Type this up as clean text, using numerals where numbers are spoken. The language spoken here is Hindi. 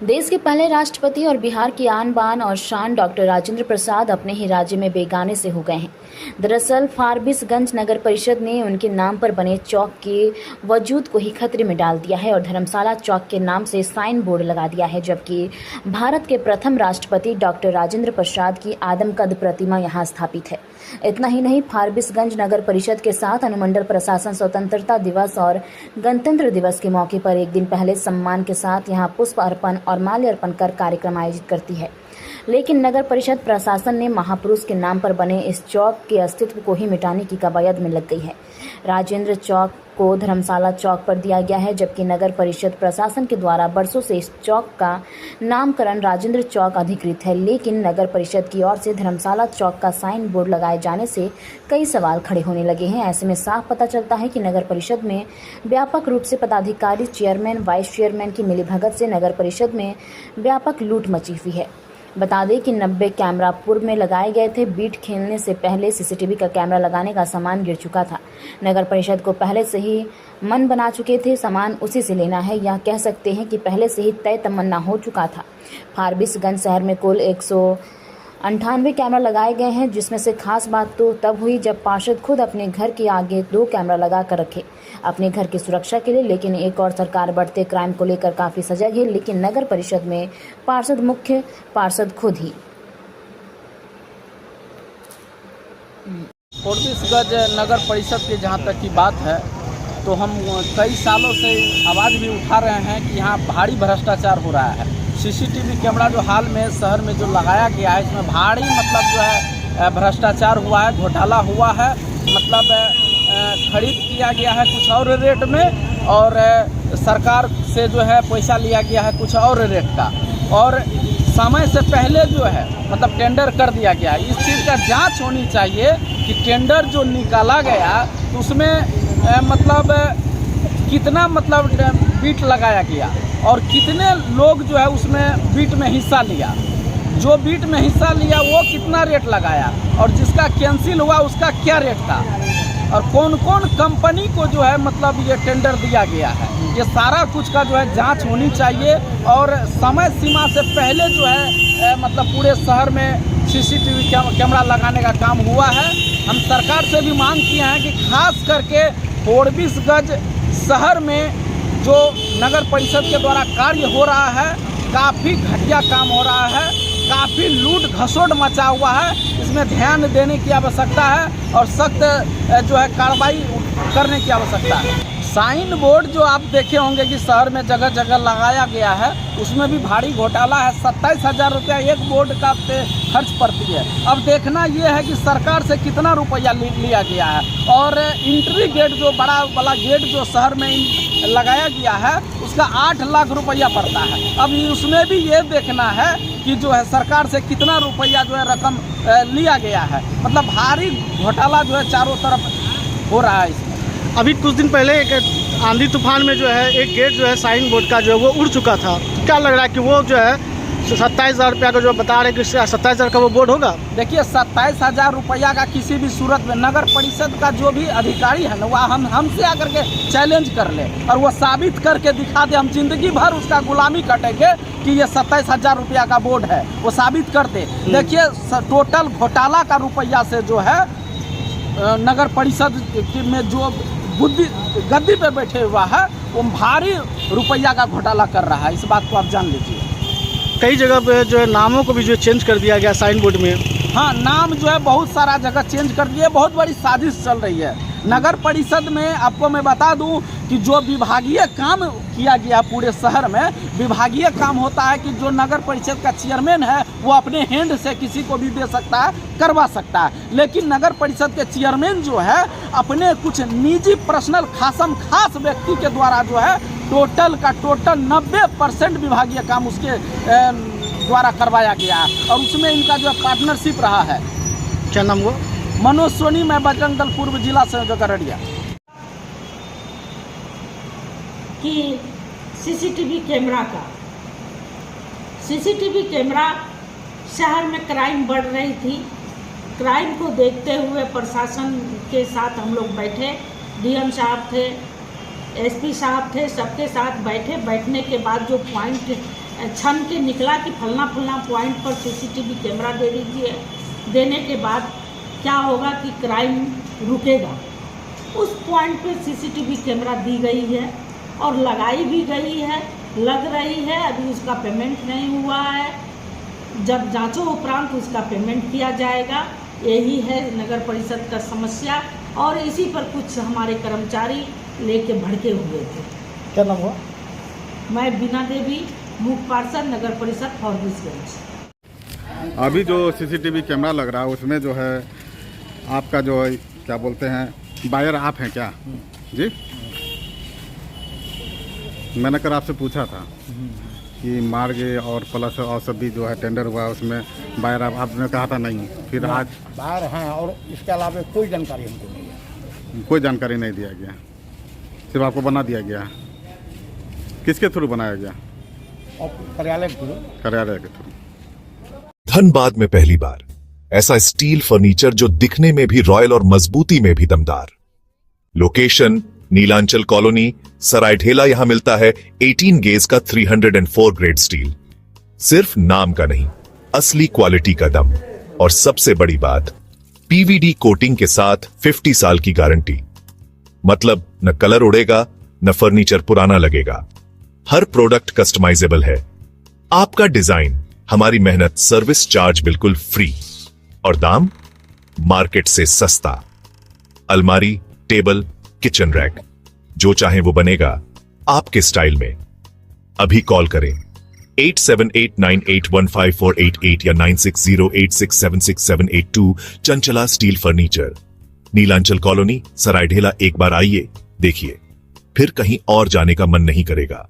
देश के पहले राष्ट्रपति और बिहार की आन बान और शान डॉक्टर राजेंद्र प्रसाद अपने ही राज्य में बेगाने से हो गए हैं। दरअसल फारबिसगंज नगर परिषद ने उनके नाम पर बने चौक के वजूद को ही खतरे में डाल दिया है और धर्मशाला चौक के नाम से साइन बोर्ड लगा दिया है, जबकि भारत के प्रथम राष्ट्रपति डॉक्टर राजेंद्र प्रसाद की आदमकद प्रतिमा यहाँ स्थापित है। इतना ही नहीं, फारबिसगंज नगर परिषद के साथ अनुमंडल प्रशासन स्वतंत्रता दिवस और गणतंत्र दिवस के मौके पर एक दिन पहले सम्मान के साथ यहाँ पुष्प अर्पण और माल्यार्पण कर कार्यक्रम आयोजित करती है। लेकिन नगर परिषद प्रशासन ने महापुरुष के नाम पर बने इस चौक के अस्तित्व को ही मिटाने की कवायद में लग गई है। राजेंद्र चौक को धर्मशाला चौक पर दिया गया है, जबकि नगर परिषद प्रशासन के द्वारा बरसों से इस चौक का नामकरण राजेंद्र चौक अधिकृत है। लेकिन नगर परिषद की ओर से धर्मशाला चौक का साइन बोर्ड लगाए जाने से कई सवाल खड़े होने लगे हैं। ऐसे में साफ पता चलता है कि नगर परिषद में व्यापक रूप से पदाधिकारी, चेयरमैन, वाइस चेयरमैन की मिलीभगत से नगर परिषद में व्यापक लूट मची हुई है। बता दें कि 90 कैमरा पूर्व में लगाए गए थे। बीट खेलने से पहले सीसीटीवी का कैमरा लगाने का सामान गिर चुका था। नगर परिषद को पहले से ही मन बना चुके थे सामान उसी से लेना है, या कह सकते हैं कि पहले से ही तय तमन्ना हो चुका था। फारबिसगंज शहर में कुल 198 कैमरा लगाए गए हैं, जिसमें से खास बात तो तब हुई जब पार्षद खुद अपने घर के आगे 2 कैमरा लगा कर रखे अपने घर की सुरक्षा के लिए। लेकिन एक और सरकार बढ़ते क्राइम को लेकर काफी सजग है, लेकिन नगर परिषद में पार्षद मुख्य पार्षद खुद ही। फारबिसगंज नगर परिषद की जहाँ तक की बात है, तो हम कई सालों से आवाज़ भी उठा रहे हैं कि यहाँ भारी भ्रष्टाचार हो रहा है। सीसीटीवी कैमरा जो हाल में शहर में जो लगाया गया है, इसमें भारी मतलब जो है भ्रष्टाचार हुआ है, घोटाला हुआ है। मतलब खरीद किया गया है कुछ और रेट में और सरकार से जो है पैसा लिया गया है कुछ और रेट का, और समय से पहले जो है मतलब टेंडर कर दिया गया। इस चीज़ का जांच होनी चाहिए कि टेंडर जो निकाला गया तो उसमें मतलब कितना मतलब बीट लगाया गया और कितने लोग जो है उसमें बीट में हिस्सा लिया। जो बीट में हिस्सा लिया वो कितना रेट लगाया और जिसका कैंसिल हुआ उसका क्या रेट था, और कौन कौन कंपनी को जो है मतलब ये टेंडर दिया गया है। ये सारा कुछ का जो है जांच होनी चाहिए और समय सीमा से पहले जो है मतलब पूरे शहर में सीसीटीवी कैमरा लगाने का काम हुआ है। हम सरकार से भी मांग किए हैं कि खास करके फारबिसगंज शहर में जो नगर परिषद के द्वारा कार्य हो रहा है, काफ़ी घटिया काम हो रहा है, काफ़ी लूट घसोट मचा हुआ है। इसमें ध्यान देने की आवश्यकता है और सख्त जो है कार्रवाई करने की आवश्यकता है। साइन बोर्ड जो आप देखे होंगे कि शहर में जगह जगह लगाया गया है, उसमें भी भारी घोटाला है। 27,000 रुपया एक बोर्ड का खर्च पड़ती है। अब देखना यह है कि सरकार से कितना रुपया लिया गया है, और इंट्री गेट जो बड़ा वाला गेट जो शहर में लगाया गया है उसका 8 लाख रुपया पड़ता है। अब उसमें भी ये देखना है कि जो है सरकार से कितना रुपया जो है रकम लिया गया है। मतलब भारी घोटाला जो है चारों तरफ हो रहा है इसमें। अभी कुछ दिन पहले एक आंधी तूफान में जो है एक गेट जो है साइन बोर्ड का जो है वो उड़ चुका था। क्या लग रहा है कि वो जो है 27,000 रुपया का जो बता रहे हैं कि 27,000 का वो बोर्ड होगा? देखिए 27,000 रुपया का किसी भी सूरत में नगर परिषद का जो भी अधिकारी है ना, वह हमसे आकर के चैलेंज कर ले और वो साबित करके दिखा दे। हम जिंदगी भर उसका गुलामी कटेंगे कि ये 27,000 रुपया का बोर्ड है, वो साबित कर दे। देखिए टोटल घोटाला का रुपया से जो है नगर परिषद में जो गद्दी पे बैठे हुआ है वो भारी रुपया का घोटाला कर रहा है। इस बात को आप जान लीजिए। कई जगह पे जो है नामों को भी जो चेंज कर दिया गया साइन बोर्ड में। हाँ, नाम जो है बहुत सारा जगह चेंज कर दिए। बहुत बड़ी साजिश चल रही है नगर परिषद में। आपको मैं बता दूं कि जो विभागीय काम किया गया पूरे शहर में, विभागीय काम होता है कि जो नगर परिषद का चेयरमैन है वो अपने हैंड से किसी को भी दे सकता है, करवा सकता है। लेकिन नगर परिषद के चेयरमैन जो है अपने कुछ निजी पर्सनल खास व्यक्ति के द्वारा जो है टोटल का टोटल 90% विभागीय काम उसके द्वारा करवाया गया है, और उसमें इनका जो पार्टनरशिप रहा है। क्या नाम हुआ? मनोज सोनी, मैं बजरंग दल पूर्व जिला संयोजक अररिया। कि सीसीटीवी कैमरा शहर में क्राइम बढ़ रही थी। क्राइम को देखते हुए प्रशासन के साथ हम लोग बैठे, डीएम साहब थे, एसपी साहब थे, सबके साथ बैठने के बाद जो पॉइंट छन के निकला कि फलना फलना पॉइंट पर सीसीटीवी कैमरा दे दीजिए। देने के बाद क्या होगा कि क्राइम रुकेगा। उस पॉइंट पे सीसीटीवी कैमरा दी गई है और लगाई भी गई है, लग रही है। अभी उसका पेमेंट नहीं हुआ है, जब जांचों उपरांत उसका पेमेंट किया जाएगा। यही है नगर परिषद का समस्या और इसी पर कुछ हमारे कर्मचारी लेके भड़के हुए थे। क्या नाम हुआ? मैं बीना देवी, मुख्य पार्षद नगर परिषद फारबिसगंज। अभी जो सीसीटीवी कैमरा लग रहा है उसमें जो है आपका जो है क्या बोलते हैं बायर आप हैं क्या जी? मैंने कल आपसे पूछा था कि मार्ग और प्लस और सब भी जो है टेंडर हुआ उसमें बायर आपने कहा था नहीं, फिर आज बाहर हैं और इसके अलावा कोई जानकारी हमको नहीं है। कोई जानकारी नहीं दिया गया, सिर्फ आपको बना दिया गया। किसके थ्रू बनाया गया? और कार्यालय के थ्रू। कार्यालय के थ्रू। धनबाद में पहली बार ऐसा स्टील फर्नीचर जो दिखने में भी रॉयल और मजबूती में भी दमदार। Location Neelanchal colony, Saraidhela. यहां मिलता है 18 गेज का 304 ग्रेड स्टील। सिर्फ नाम का नहीं, असली क्वालिटी का दम। और सबसे बड़ी बात, पीवीडी कोटिंग के साथ 50 साल की गारंटी। मतलब न कलर उड़ेगा न फर्नीचर पुराना लगेगा। हर प्रोडक्ट कस्टमाइजेबल है। आपका डिजाइन, हमारी मेहनत, सर्विस चार्ज बिल्कुल फ्री और दाम मार्केट से सस्ता। अलमारी, टेबल, किचन रैक, जो चाहे वो बनेगा आपके स्टाइल में। अभी कॉल करें 8789815488 या 9608676782। Chanchala steel furniture, Neelanchal colony, Saraidhela. एक बार आइए, देखिए, फिर कहीं और जाने का मन नहीं करेगा।